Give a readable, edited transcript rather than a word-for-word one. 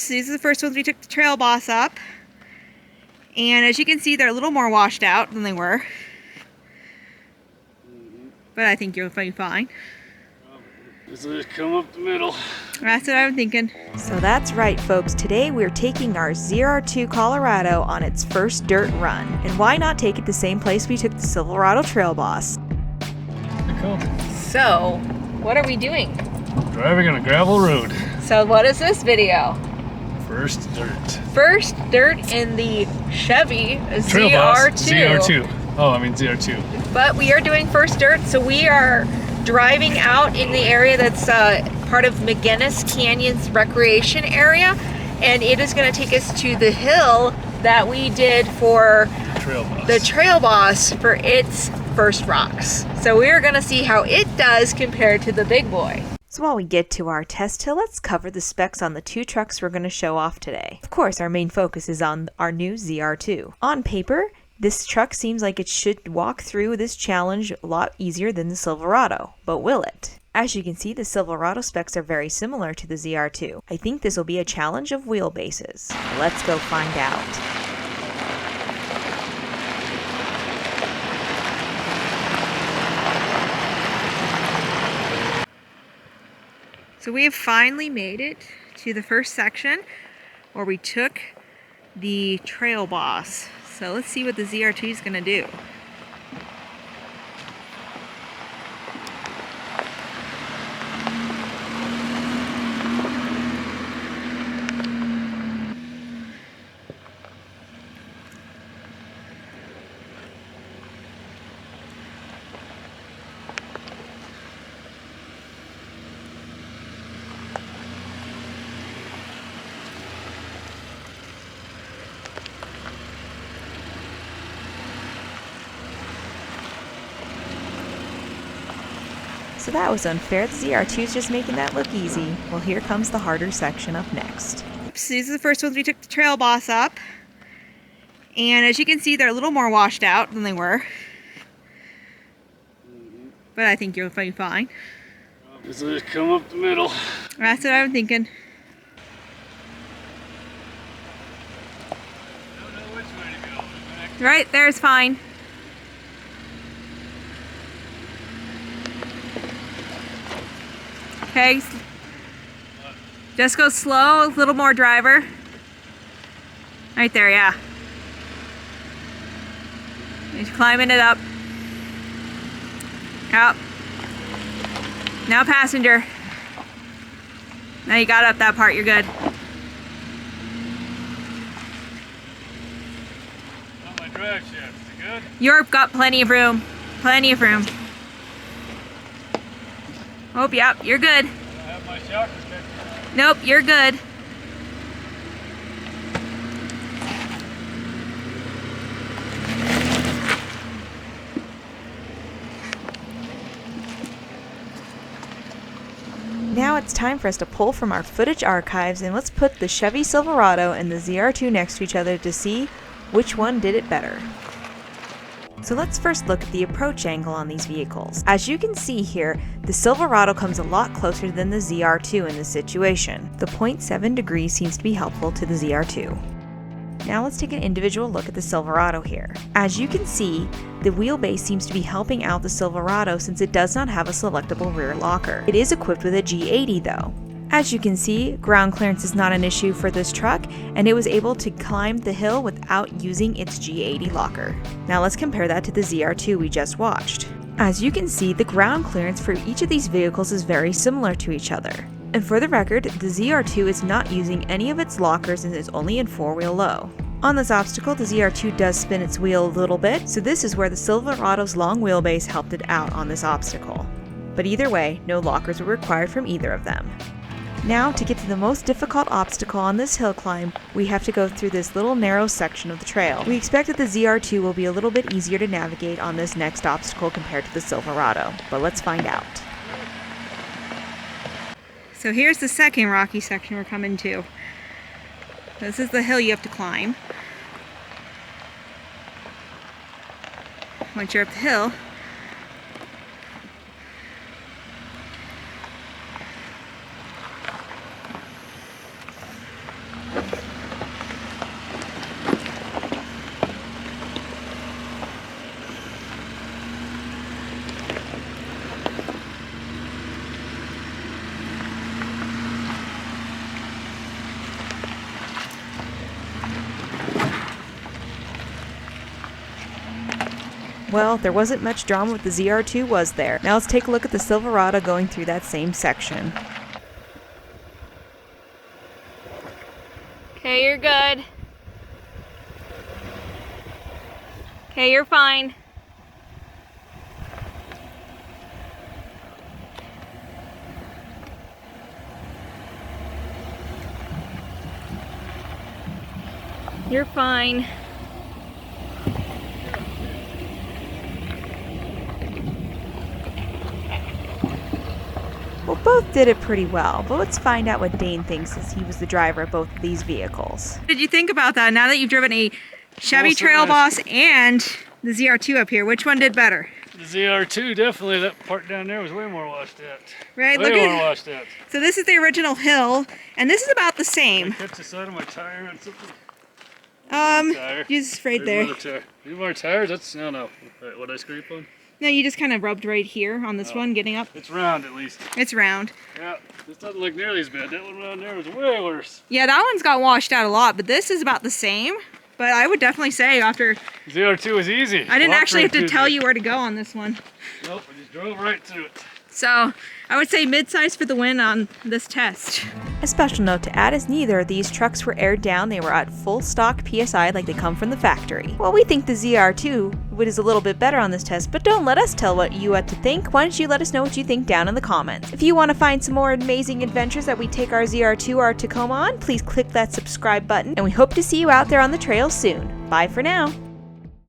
Oops, these are the first ones we took the Trail Boss up. And as you can see, they're a little more washed out than they were. But I think you'll be fine. Just come up the middle. That's what I'm thinking. So that's right, folks. Today we're taking our ZR2 Colorado on its first dirt run. And why not take it the same place we took the Silverado Trail Boss? Cool. So, what are we doing? Driving on a gravel road. So what is this video? First dirt. First dirt in the Chevy Trail Boss ZR2. ZR2. Oh, I mean ZR2. But we are doing first dirt, so we are driving out in the area that's part of Mcinnis Canyon's recreation area, and it is going to take us to the hill that we did for the Trail Boss for its first rocks. So we are going to see how it does compared to the big boy. So while we get to our test hill, let's cover the specs on the two trucks we're going to show off today. Of course, our main focus is on our new ZR2. On paper, this truck seems like it should walk through this challenge a lot easier than the Silverado, but will it? As you can see, the Silverado specs are very similar to the ZR2. I think this will be a challenge of wheelbases. Let's go find out. So we have finally made it to the first section where we took the Trail Boss. So let's see what the ZR2 is going to do. So that was unfair. The ZR2 is just making that look easy. Well, here comes the harder section up next. Oops, these are the first ones we took the Trail Boss up. And as you can see, they're a little more washed out than they were. But I think you'll be fine. Just come up the middle. That's what I'm thinking. I don't know which way to go. Right there's fine. Okay, just go slow, a little more driver. Right there, yeah. He's climbing it up. Yep. Now passenger. Now you got up that part, you're good. Not my drive shaft, is it good? You've got plenty of room. Plenty of room. Oh, yep, you're good. I have my shock protector. Nope, you're good. Now it's time for us to pull from our footage archives and let's put the Chevy Silverado and the ZR2 next to each other to see which one did it better. So let's first look at the approach angle on these vehicles. As you can see here, the Silverado comes a lot closer than the ZR2 in this situation. The 0.7 degrees seems to be helpful to the ZR2. Now let's take an individual look at the Silverado here. As you can see, the wheelbase seems to be helping out the Silverado since it does not have a selectable rear locker. It is equipped with a G80 though. As you can see, ground clearance is not an issue for this truck, and it was able to climb the hill without using its G80 locker. Now let's compare that to the ZR2 we just watched. As you can see, the ground clearance for each of these vehicles is very similar to each other. And for the record, the ZR2 is not using any of its lockers and is only in 4-wheel low. On this obstacle, the ZR2 does spin its wheel a little bit, so this is where the Silverado's long wheelbase helped it out on this obstacle. But either way, no lockers were required from either of them. Now, to get to the most difficult obstacle on this hill climb, we have to go through this little narrow section of the trail. We expect that the ZR2 will be a little bit easier to navigate on this next obstacle compared to the Silverado, but let's find out. So here's the second rocky section we're coming to. This is the hill you have to climb. Once you're up the hill, Well, there wasn't much drama with the ZR2, was there? Now let's take a look at the Silverado going through that same section. Okay, you're good. Okay, you're fine. You're fine. Well, both did it pretty well, but let's find out what Dane thinks as he was the driver of both of these vehicles. What did you think about that now that you've driven a Chevy Also Trail nice. Boss and the ZR2 up here? Which one did better? The ZR2, definitely. That part down there was way more washed out. Right, Way look more at. washed out. So this is the original hill, and this is about the I same. catch the side of my tire and something. Tire. Just right There's there. another tire. These more tires? That's, no. Right, what I scrape on? No, you just kind of rubbed right here on this one, getting up. It's round at least. It's round. Yeah, this doesn't look nearly as bad. That one around there was way worse. Yeah, that one's got washed out a lot, but this is about the same. But I would definitely say after, ZR2 was easy. I didn't Walked actually have right to through tell there. you where to go on this one. Nope, I just drove right through it. So I would say mid-size for the win on this test. A special note to add is neither of these trucks were aired down, they were at full stock PSI like they come from the factory. Well, we think the ZR2 is a little bit better on this test, but don't let us tell what you ought to think. Why don't you let us know what you think down in the comments. If you want to find some more amazing adventures that we take our ZR2 or our Tacoma on, please click that subscribe button, and we hope to see you out there on the trail soon. Bye for now.